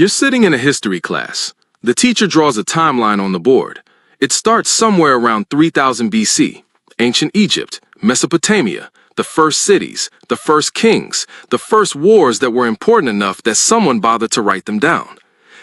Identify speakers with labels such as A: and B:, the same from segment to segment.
A: You're sitting in a history class. The teacher draws a timeline on the board. It starts somewhere around 3000 BC. Ancient Egypt, Mesopotamia, the first cities, the first kings, the first wars that were important enough that someone bothered to write them down.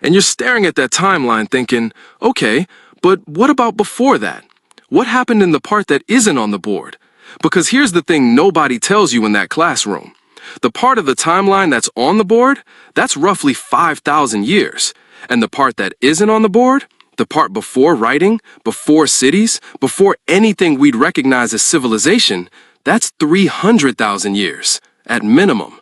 A: And you're staring at that timeline thinking, okay, but what about before that? What happened in the part that isn't on the board? Because here's the thing nobody tells you in that classroom. The part of the timeline that's on the board, that's roughly 5,000 years. And the part that isn't on the board, the part before writing, before cities, before anything we'd recognize as civilization, that's 300,000 years, at minimum.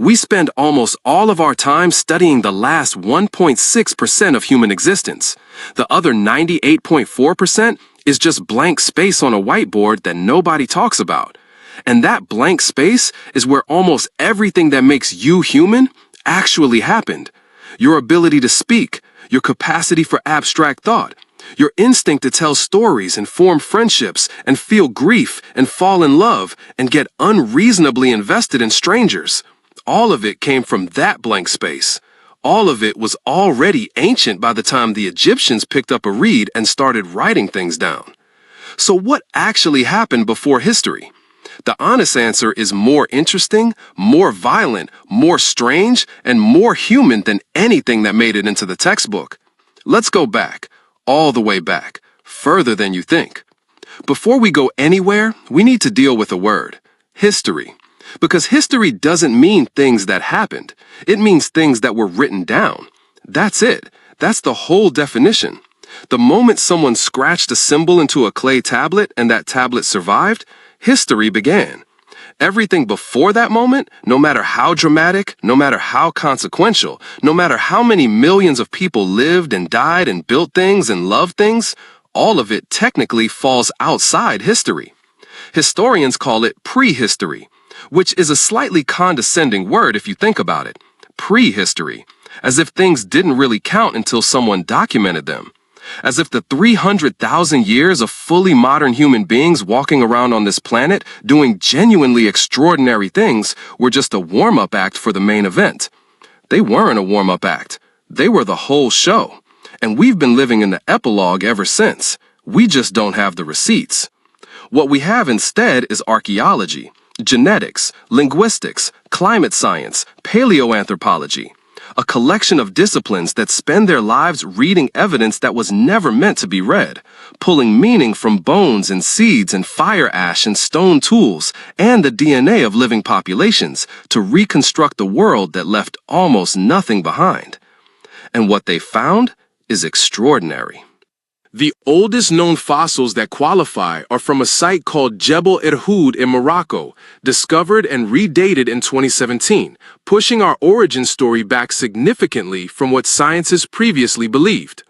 A: We spend almost all of our time studying the last 1.6% of human existence. The other 98.4% is just blank space on a whiteboard that nobody talks about. And that blank space is where almost everything that makes you human actually happened. Your ability to speak, your capacity for abstract thought, your instinct to tell stories and form friendships and feel grief and fall in love and get unreasonably invested in strangers. All of it came from that blank space. All of it was already ancient by the time the Egyptians picked up a reed and started writing things down. So what actually happened before history? The honest answer is more interesting, more violent, more strange, and more human than anything that made it into the textbook. Let's go back, all the way back, further than you think. Before we go anywhere, we need to deal with a word, history. Because history doesn't mean things that happened. It means things that were written down. That's it. That's the whole definition. The moment someone scratched a symbol into a clay tablet and that tablet survived, history began. Everything before that moment, no matter how dramatic, no matter how consequential, no matter how many millions of people lived and died and built things and loved things, all of it technically falls outside history. Historians call it prehistory, which is a slightly condescending word if you think about it. Prehistory, as if things didn't really count until someone documented them. As if the 300,000 years of fully modern human beings walking around on this planet doing genuinely extraordinary things were just a warm-up act for the main event. They weren't a warm-up act. They were the whole show. And we've been living in the epilogue ever since. We just don't have the receipts. What we have instead is archaeology, genetics, linguistics, climate science, paleoanthropology. A collection of disciplines that spend their lives reading evidence that was never meant to be read, pulling meaning from bones and seeds and fire ash and stone tools and the DNA of living populations to reconstruct a world that left almost nothing behind. And what they found is extraordinary. The oldest known fossils that qualify are from a site called Jebel Irhoud in Morocco, discovered and redated in 2017, pushing our origin story back significantly from what scientists previously believed.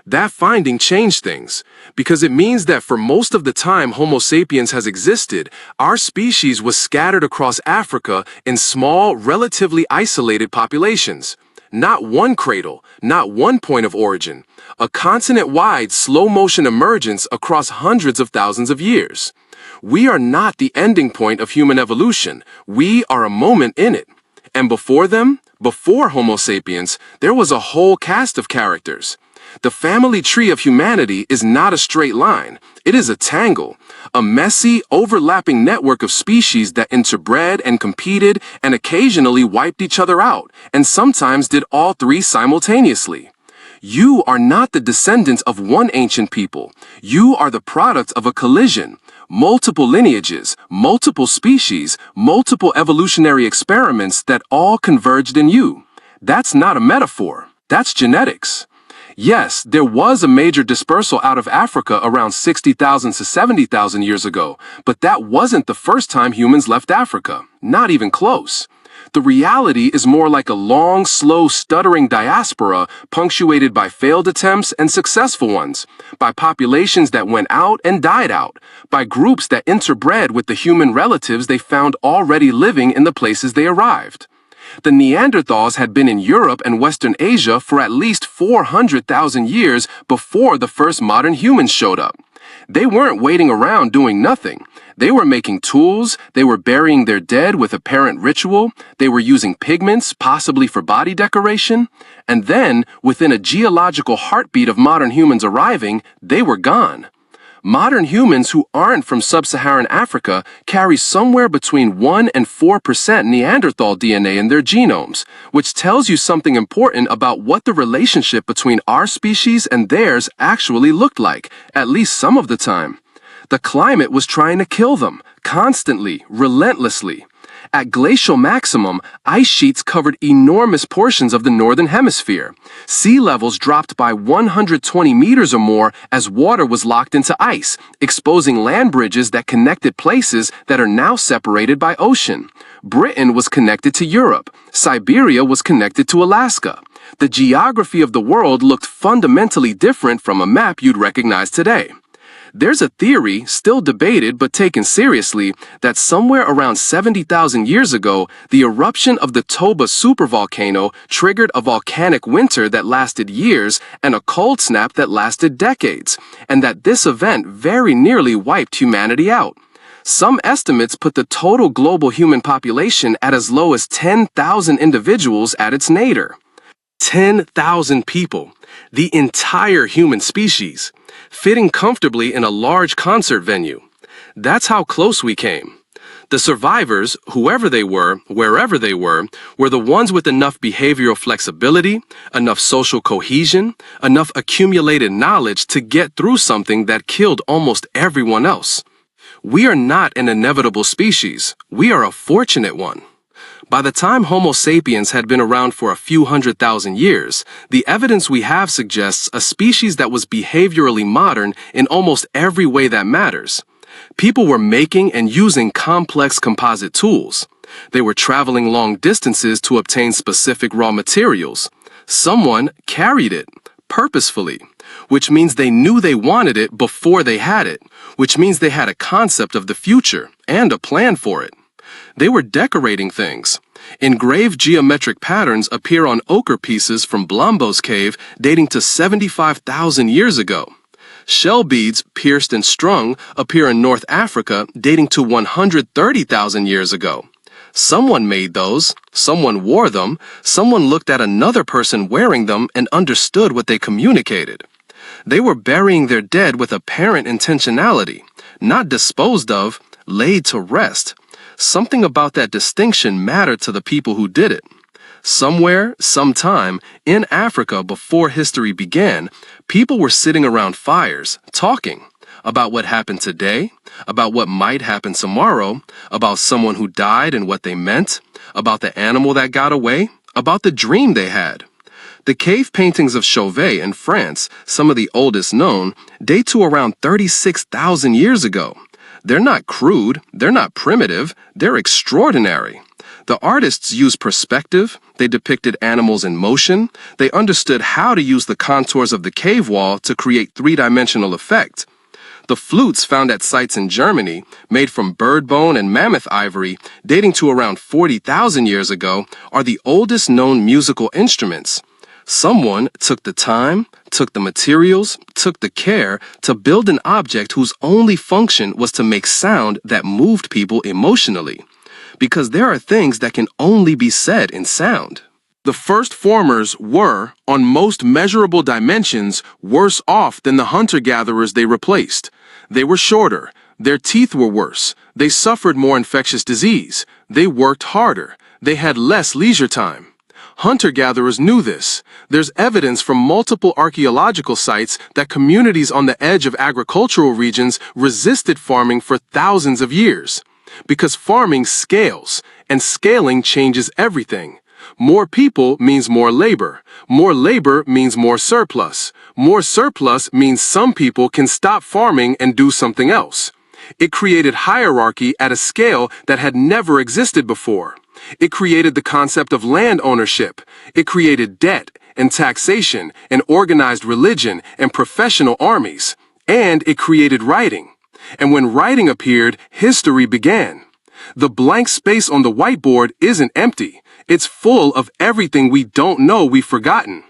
A: That finding changed things, because it means that for most of the time Homo sapiens has existed, our species was scattered across Africa in small, relatively isolated populations. Not one cradle, not one point of origin, a continent-wide slow-motion emergence across hundreds of thousands of years. We are not the ending point of human evolution. We are a moment in it. And before them, before Homo sapiens, there was a whole cast of characters. The family tree of humanity is not a straight line. It is a tangle, a messy, overlapping network of species that interbred and competed and occasionally wiped each other out, and sometimes did all three simultaneously. You are not the descendant of one ancient people. You are the product of a collision. Multiple lineages, multiple species, multiple evolutionary experiments that all converged in you. That's not a metaphor. That's genetics. Yes, there was a major dispersal out of Africa around 60,000 to 70,000 years ago, but that wasn't the first time humans left Africa. Not even close. The reality is more like a long, slow, stuttering diaspora punctuated by failed attempts and successful ones, by populations that went out and died out, by groups that interbred with the human relatives they found already living in the places they arrived. The Neanderthals had been in Europe and Western Asia for at least 400,000 years before the first modern humans showed up.
B: They weren't waiting around doing nothing. They were making tools, they were burying their dead with apparent ritual, they were using pigments, possibly for body decoration, and then, within a geological heartbeat of modern humans arriving, they were gone. Modern humans who aren't from sub-Saharan Africa carry somewhere between 1 and 4% Neanderthal DNA in their genomes, which tells you something important about what the relationship between our species and theirs actually looked like, at least some of the time. The climate was trying to kill them, constantly, relentlessly. At glacial maximum, ice sheets covered enormous portions of the northern hemisphere. Sea levels dropped by 120 meters or more as water was locked into ice, exposing land bridges that connected places that are now separated by ocean. Britain was connected to Europe. Siberia was connected to Alaska. The geography of the world looked fundamentally different from a map you'd recognize today. There's a theory, still debated but taken seriously, that somewhere around 70,000 years ago, the eruption of the Toba supervolcano triggered a volcanic winter that lasted years and a cold snap that lasted decades, and that this event very nearly wiped humanity out. Some estimates put the total global human population at as low as 10,000 individuals at its nadir. 10,000 people, the entire human species, fitting comfortably in a large concert venue. That's how close we came. The survivors, whoever they were, wherever they were the ones with enough behavioral flexibility, enough social cohesion, enough accumulated knowledge to get through something that killed almost everyone else. We are not an inevitable species. We are a fortunate one. By the time Homo sapiens had been around for a few 100,000 years, the evidence we have suggests a species that was behaviorally modern in almost every way that matters. People were making and using complex composite tools. They were traveling long distances to obtain specific raw materials. Someone carried it, purposefully, which means they knew they wanted it before they had it, which means they had a concept of the future and a plan for it. They were decorating things. Engraved geometric patterns appear on ochre pieces from Blombo's cave dating to 75,000 years ago. Shell beads, pierced and strung, appear in North Africa dating to 130,000 years ago. Someone made those, someone wore them, someone looked at another person wearing them and understood what they communicated. They were burying their dead with apparent intentionality, not disposed of, laid to rest. Something about that distinction mattered to the people who did it. Somewhere, sometime, in Africa before history began, people were sitting around fires, talking about what happened today, about what might happen tomorrow, about someone who died and what they meant, about the animal that got away, about the dream they had. The cave paintings of Chauvet in France, some of the oldest known, date to around 36,000 years ago. They're not crude, they're not primitive, they're extraordinary. The artists used perspective, they depicted animals in motion, they understood how to use the contours of the cave wall to create three-dimensional effect. The flutes found at sites in Germany, made from bird bone and mammoth ivory, dating to around 40,000 years ago, are the oldest known musical instruments. Someone took the time, took the materials, took the care to build an object whose only function was to make sound that moved people emotionally. Because there are things that can only be said in sound. The first formers were, on most measurable dimensions, worse off than the hunter-gatherers they replaced. They were shorter, their teeth were worse, they suffered more infectious disease, they worked harder, they had less leisure time. Hunter-gatherers knew this. There's evidence from multiple archaeological sites that communities on the edge of agricultural regions resisted farming for thousands of years. Because farming scales, and scaling changes everything. More people means more labor. More labor means more surplus. More surplus means some people can stop farming and do something else. It created hierarchy at a scale that had never existed before. It created the concept of land ownership. It created debt and taxation and organized religion and professional armies. And it created writing. And when writing appeared, history began. The blank space on the whiteboard isn't empty. It's full of everything we don't know we've forgotten.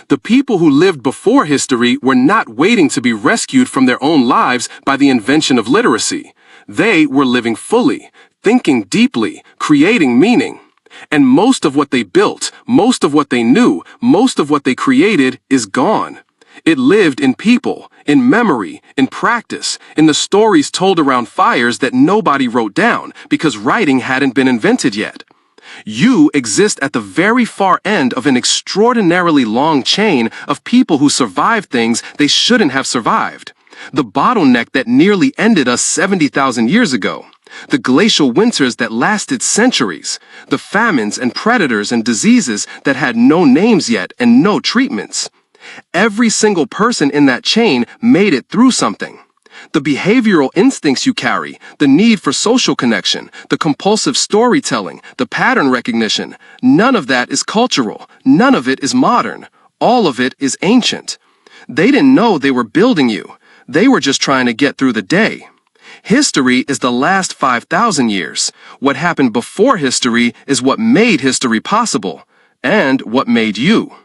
B: The people who lived before history were not waiting to be rescued from their own lives by the invention of literacy. They were living fully, thinking deeply, creating meaning. And most of what they built, most of what they knew, most of what they created is gone. It lived in people, in memory, in practice, in the stories told around fires that nobody wrote down because writing hadn't been invented yet. You exist at the very far end of an extraordinarily long chain of people who survived things they shouldn't have survived. The bottleneck that nearly ended us 70,000 years ago. The glacial winters that lasted centuries. The famines and predators and diseases that had no names yet and no treatments. Every single person in that chain made it through something. The behavioral instincts you carry, the need for social connection, the compulsive storytelling, the pattern recognition, none of that is cultural, none of it is modern, all of it is ancient. They didn't know they were building you, they were just trying to get through the day. History is the last 5,000 years. What happened before history is what made history possible, and what made you.